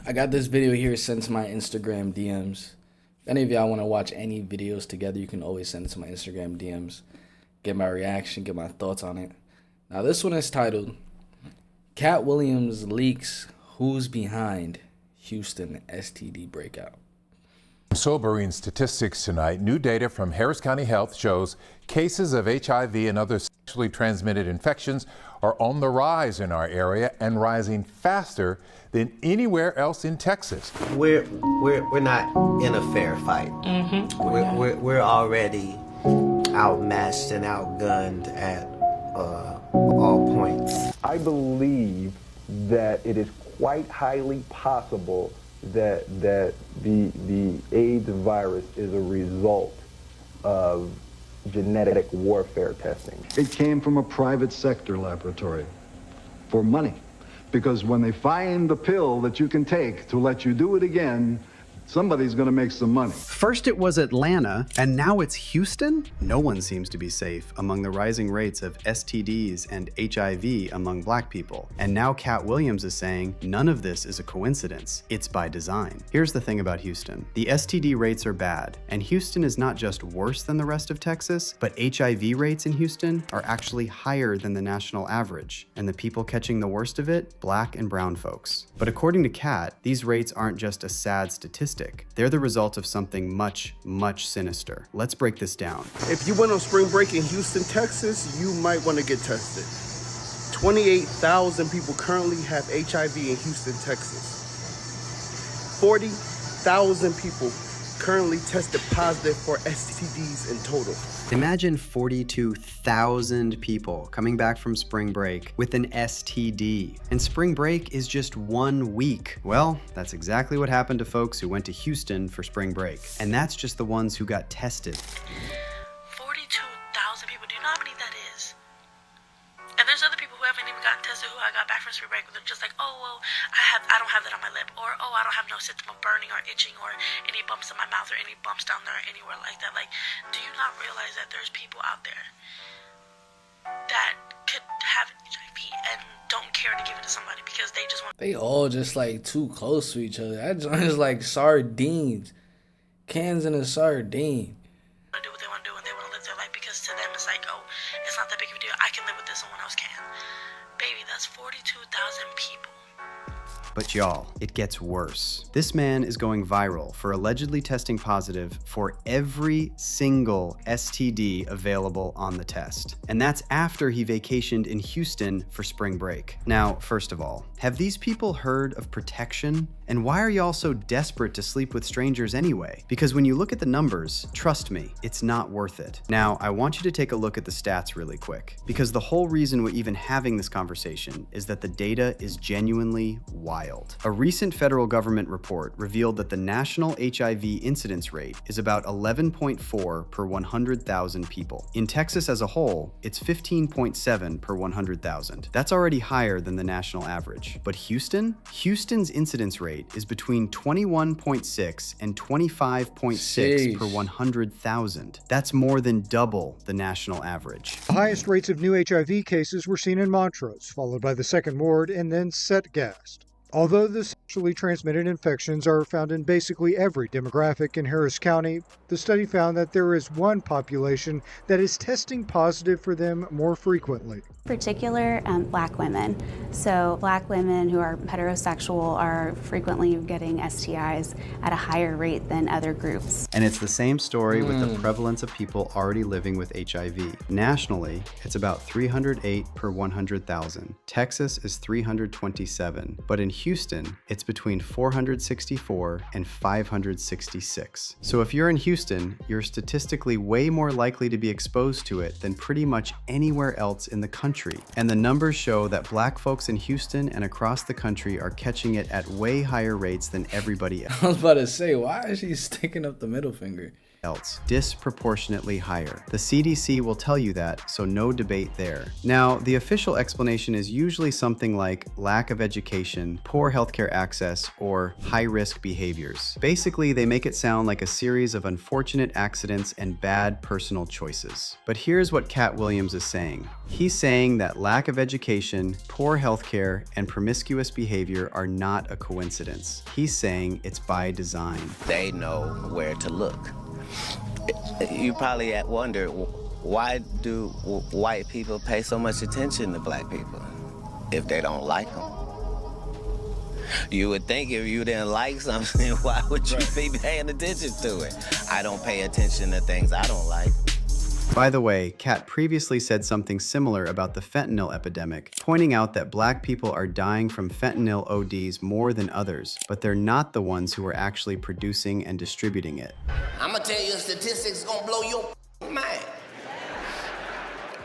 I got this video here sent to my Instagram DMs. If any of y'all want to watch any videos together, you can always send it to my Instagram DMs. Get my reaction, get my thoughts on it. Now this one is titled, Katt Williams leaks who's behind Houston STD Breakout. Sobering statistics tonight. New data from Harris County Health shows cases of HIV and other sexually transmitted infections are on the rise in our area and rising faster than anywhere else in Texas. We're not in a fair fight. We're already outmatched and outgunned at all points. I believe that it is quite highly possible that the AIDS virus is a result of genetic warfare testing. It came from a private sector laboratory for money, because when they find the pill that you can take to let you do it again, somebody's going to make some money. First it was Atlanta, and now it's Houston? No one seems to be safe among the rising rates of STDs and HIV among Black people. And now Katt Williams is saying none of this is a coincidence, it's by design. Here's the thing about Houston. The STD rates are bad, and Houston is not just worse than the rest of Texas, but HIV rates in Houston are actually higher than the national average. And the people catching the worst of it? Black and brown folks. But according to Katt, these rates aren't just a sad statistic. They're the result of something much, much sinister. Let's break this down. If you went on spring break in Houston, Texas, you might want to get tested. 28,000 people currently have HIV in Houston, Texas. 40,000 people currently tested positive for STDs in total. Imagine 42,000 people coming back from spring break with an STD. And spring break is just 1 week. Well, that's exactly what happened to folks who went to Houston for spring break. And that's just the ones who got tested. 42,000 people. Do you know how many that is? And there's other people who haven't even gotten tested who I got back from spring break. They're just like, oh, well, I don't have that on my lip. Or, oh, I don't have no symptom of burning or itching or any bumps in my mouth or any bumps down there or anywhere like that. Like, do you not realize that there's people out there that could have HIV and don't care to give it to somebody because they just want... They all just like too close to each other. That joint is like sardines. Cans in a sardine. to do what they want to do and they want to live their life because to them it's like, oh, it's not that big of a deal. I can live with this and someone else can. Baby, that's 42,000 people. But y'all, it gets worse. This man is going viral for allegedly testing positive for every single STD available on the test. And that's after he vacationed in Houston for spring break. Now, first of all, have these people heard of protection? And why are y'all so desperate to sleep with strangers anyway? Because when you look at the numbers, trust me, it's not worth it. Now, I want you to take a look at the stats really quick, because the whole reason we're even having this conversation is that the data is genuinely wild. A recent federal government report revealed that the national HIV incidence rate is about 11.4 per 100,000 people. In Texas as a whole, it's 15.7 per 100,000. That's already higher than the national average. But Houston? Houston's incidence rate is between 21.6 and 25.6 per 100,000. That's more than double the national average. The highest rates of new HIV cases were seen in Montrose, followed by the second ward, and then Setgast. Although the sexually transmitted infections are found in basically every demographic in Harris County, the study found that there is one population that is testing positive for them more frequently. Particular Black women. So Black women who are heterosexual are frequently getting STIs at a higher rate than other groups. And it's the same story with the prevalence of people already living with HIV. Nationally, it's about 308 per 100,000. Texas is 327, but in Houston, it's between 464 and 566. So if you're in Houston, you're statistically way more likely to be exposed to it than pretty much anywhere else in the country. And the numbers show that Black folks in Houston and across the country are catching it at way higher rates than everybody else. I was about to say, why is she sticking up the middle finger? else, disproportionately higher. The CDC will tell you that, so no debate there. Now, the official explanation is usually something like lack of education, poor healthcare access, or high-risk behaviors. Basically, they make it sound like a series of unfortunate accidents and bad personal choices. But here's what Katt Williams is saying. He's saying that lack of education, poor healthcare, and promiscuous behavior are not a coincidence. He's saying it's by design. They know where to look. You probably wonder, why do white people pay so much attention to black people if they don't like them? You would think if you didn't like something, why would you be paying attention to it? I don't pay attention to things I don't like. By the way, Katt previously said something similar about the fentanyl epidemic, pointing out that black people are dying from fentanyl ODs more than others, but they're not the ones who are actually producing and distributing it. I'm gonna tell you a statistic that's gonna blow your mind.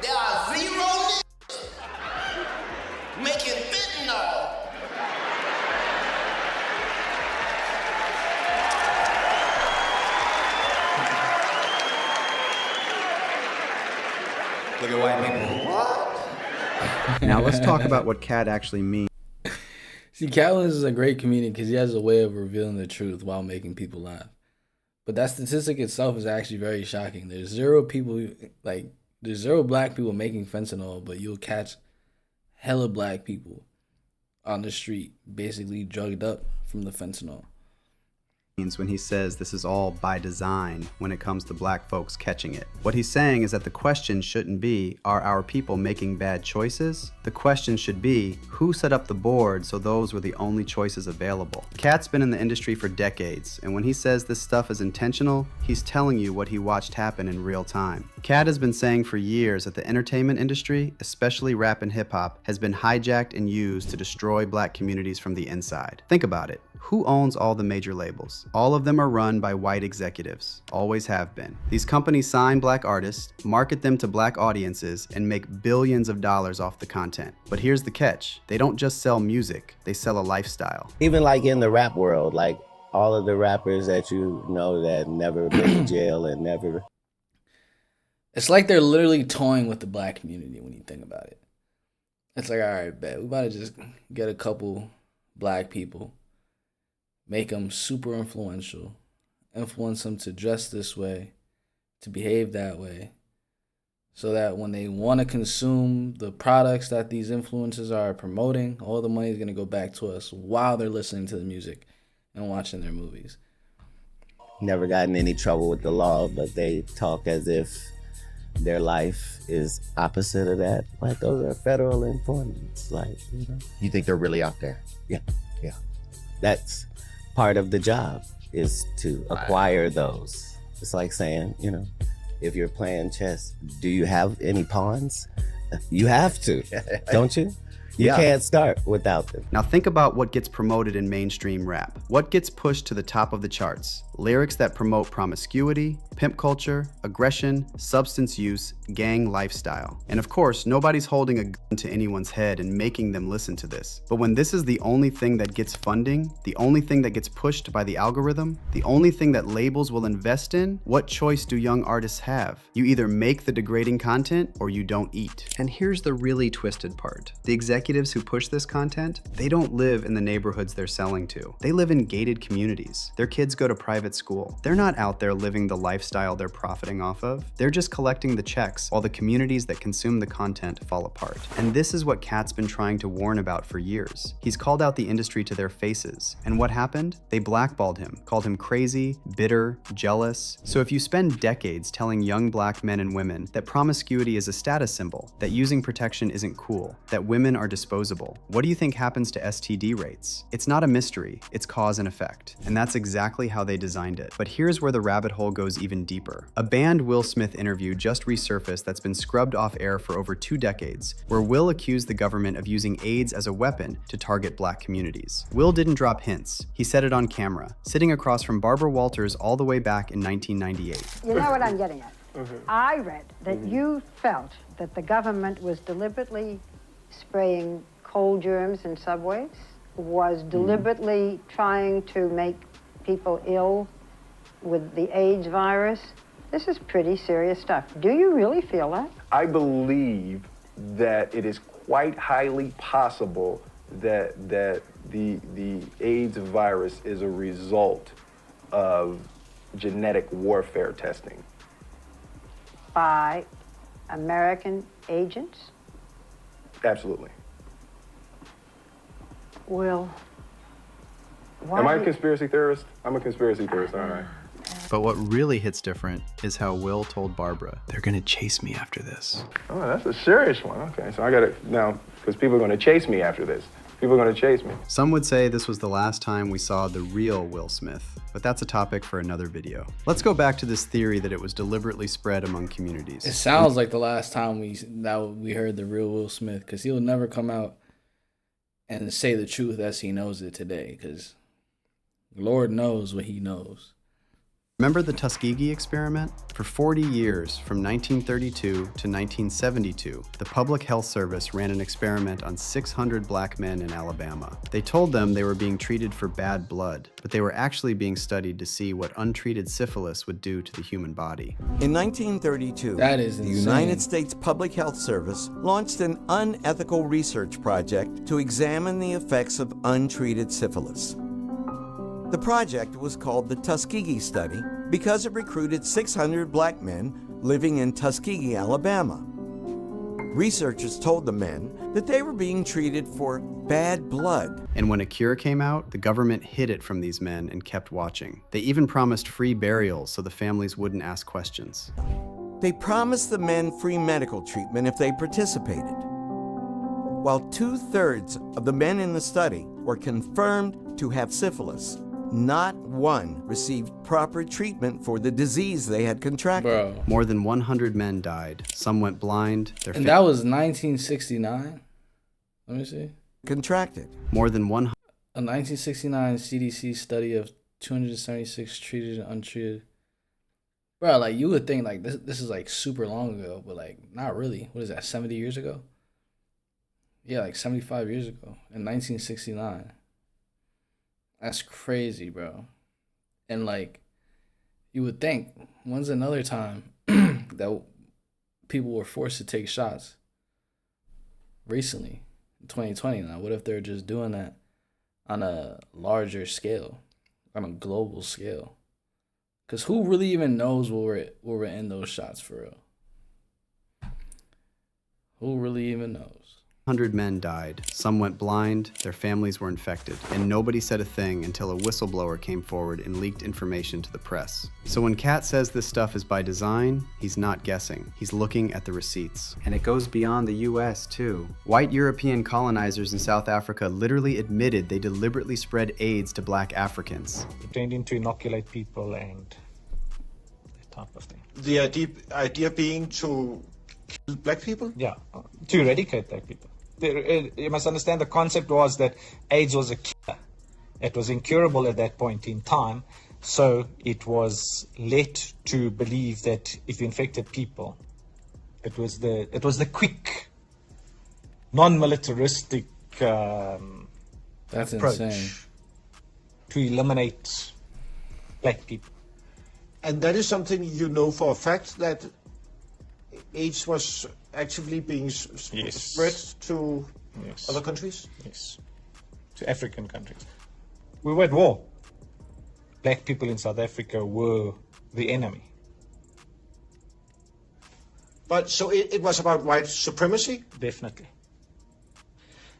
There are 0 niggas making fentanyl. Look at white people. What? Now let's talk about what Katt actually means. See, Katt Williams is a great comedian because he has a way of revealing the truth while making people laugh. But that statistic itself is actually very shocking. There's 0 people, there's 0 black people making fentanyl, but you'll catch hella black people on the street basically drugged up from the fentanyl. When he says this is all by design when it comes to black folks catching it. What he's saying is that the question shouldn't be, are our people making bad choices? The question should be, who set up the board so those were the only choices available? Katt's been in the industry for decades, and when he says this stuff is intentional, he's telling you what he watched happen in real time. Katt has been saying for years that the entertainment industry, especially rap and hip-hop, has been hijacked and used to destroy black communities from the inside. Think about it. Who owns all the major labels? All of them are run by white executives, always have been. These companies sign black artists, market them to black audiences, and make billions of dollars off the content. But here's the catch. They don't just sell music, they sell a lifestyle. Even like in the rap world, like all of the rappers that you know that never been to jail and never... It's like they're literally toying with the black community when you think about it. It's like, all right, bet, we about to just get a couple black people, make them super influential, influence them to dress this way, to behave that way, so that when they want to consume the products that these influencers are promoting, all the money is going to go back to us while they're listening to the music and watching their movies. Never got in any trouble with the law, but they talk as if their life is opposite of that. Like, those are federal informants. Like, you know. You think they're really out there? Yeah. That's part of the job, is to acquire those. It's like saying, you know, if you're playing chess, do you have any pawns? You have to, don't you? You can't start without them. Now think about what gets promoted in mainstream rap. What gets pushed to the top of the charts? Lyrics that promote promiscuity, pimp culture, aggression, substance use, gang lifestyle. And of course, nobody's holding a gun to anyone's head and making them listen to this. But when this is the only thing that gets funding, the only thing that gets pushed by the algorithm, the only thing that labels will invest in, what choice do young artists have? You either make the degrading content or you don't eat. And here's the really twisted part. The executives who push this content, they don't live in the neighborhoods they're selling to. They live in gated communities. Their kids go to private school. They're not out there living the lifestyle they're profiting off of. They're just collecting the checks while the communities that consume the content fall apart. And this is what Katt's been trying to warn about for years. He's called out the industry to their faces. And what happened? They blackballed him, called him crazy, bitter, jealous. So if you spend decades telling young black men and women that promiscuity is a status symbol, that using protection isn't cool, that women are disposable, what do you think happens to STD rates? It's not a mystery, it's cause and effect. And that's exactly how they designed it. But here's where the rabbit hole goes even deeper. A banned Will Smith interview just resurfaced that's been scrubbed off air for over 2 decades, where Will accused the government of using AIDS as a weapon to target black communities. Will didn't drop hints. He said it on camera, sitting across from Barbara Walters all the way back in 1998. You know what I'm getting at? I read that you felt that the government was deliberately spraying cold germs in subways, was deliberately trying to make people ill with the AIDS virus. This is pretty serious stuff. Do you really feel that? I believe that it is quite highly possible that the AIDS virus is a result of genetic warfare testing. By American agents? Absolutely. Well, why am I a conspiracy theorist? I'm a conspiracy theorist, aren't I? But what really hits different is how Will told Barbara, they're gonna chase me after this. Oh, that's a serious one. Okay, so I got it now, because people are going to chase me after this. People are going to chase me. Some would say this was the last time we saw the real Will Smith, but that's a topic for another video. Let's go back to this theory that it was deliberately spread among communities. It sounds like the last time we heard the real Will Smith, because he'll never come out and say the truth as he knows it today, because Lord knows what he knows. Remember the Tuskegee experiment? For 40 years, from 1932 to 1972, the Public Health Service ran an experiment on 600 black men in Alabama. They told them they were being treated for bad blood, but they were actually being studied to see what untreated syphilis would do to the human body. In 1932, the United States Public Health Service launched an unethical research project to examine the effects of untreated syphilis. The project was called the Tuskegee Study because it recruited 600 black men living in Tuskegee, Alabama. Researchers told the men that they were being treated for bad blood. And when a cure came out, the government hid it from these men and kept watching. They even promised free burials so the families wouldn't ask questions. They promised the men free medical treatment if they participated. While 2/3 of the men in the study were confirmed to have syphilis, not one received proper treatment for the disease they had contracted. Bro. More than 100 men died. Some went blind. And that was 1969? Let me see. Contracted. More than 100. A 1969 CDC study of 276 treated and untreated. Bro, like, you would think, like, this is, like, super long ago, but, like, not really. What is that, 70 years ago? Yeah, like, 75 years ago. In 1969. That's crazy, bro. And, like, you would think, when's another time that people were forced to take shots? Recently, in 2020 now. What if they're just doing that on a larger scale, on a global scale? Because who really even knows where we're in those shots for real? Who really even knows? 100 men died. Some went blind, their families were infected, and nobody said a thing until a whistleblower came forward and leaked information to the press. So when Katt says this stuff is by design, he's not guessing. He's looking at the receipts. And it goes beyond the US too. White European colonizers in South Africa literally admitted they deliberately spread AIDS to black Africans. Pretending to inoculate people and that type of thing. The idea being to kill black people? Yeah, to eradicate black people. You must understand the concept was that AIDS was a killer. It was incurable at that point in time, so it was led to believe that if you infected people, it was the quick, non-militaristic That's approach insane. to eliminate black people. And that is something you know for a fact, that AIDS was actively being spread to other countries? Yes, to African countries. We were at war. Black people in South Africa were the enemy. But so it was about white supremacy? Definitely.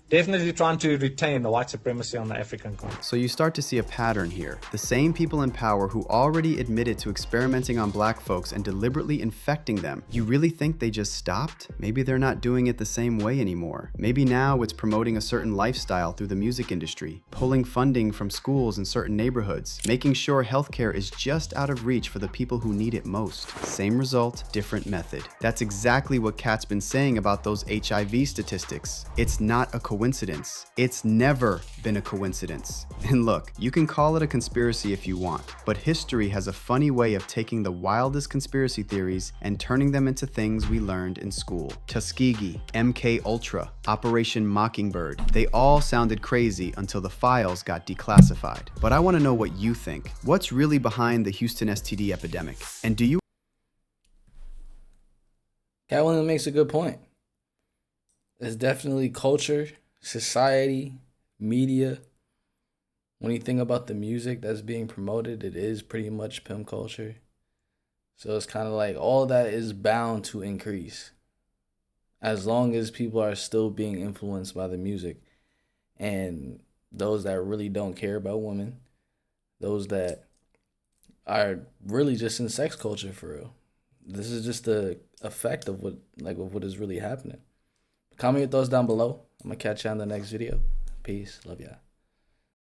Definitely trying to retain the white supremacy on the African continent. So you start to see a pattern here. The same people in power who already admitted to experimenting on black folks and deliberately infecting them. You really think they just stopped? Maybe they're not doing it the same way anymore. Maybe now it's promoting a certain lifestyle through the music industry, pulling funding from schools in certain neighborhoods, making sure healthcare is just out of reach for the people who need it most. Same result, different method. That's exactly what Katt's been saying about those HIV statistics. It's not a coincidence. coincidence. It's never been a coincidence. And look, you can call it a conspiracy if you want, but history has a funny way of taking the wildest conspiracy theories and turning them into things we learned in school. Tuskegee, MK Ultra, Operation Mockingbird, they all sounded crazy until the files got declassified. But I want to know what you think. What's really behind the Houston STD epidemic? And do you... Katt Williams makes a good point. It's definitely culture, society, media. When you think about the music that's being promoted, it is pretty much pimp culture. So it's kind of like all that is bound to increase as long as people are still being influenced by the music. And those that really don't care about women, those that are really just in sex culture for real. This is just the effect of what is really happening. Comment your thoughts down below. I'm going to catch you on the next video. Peace. Love y'all.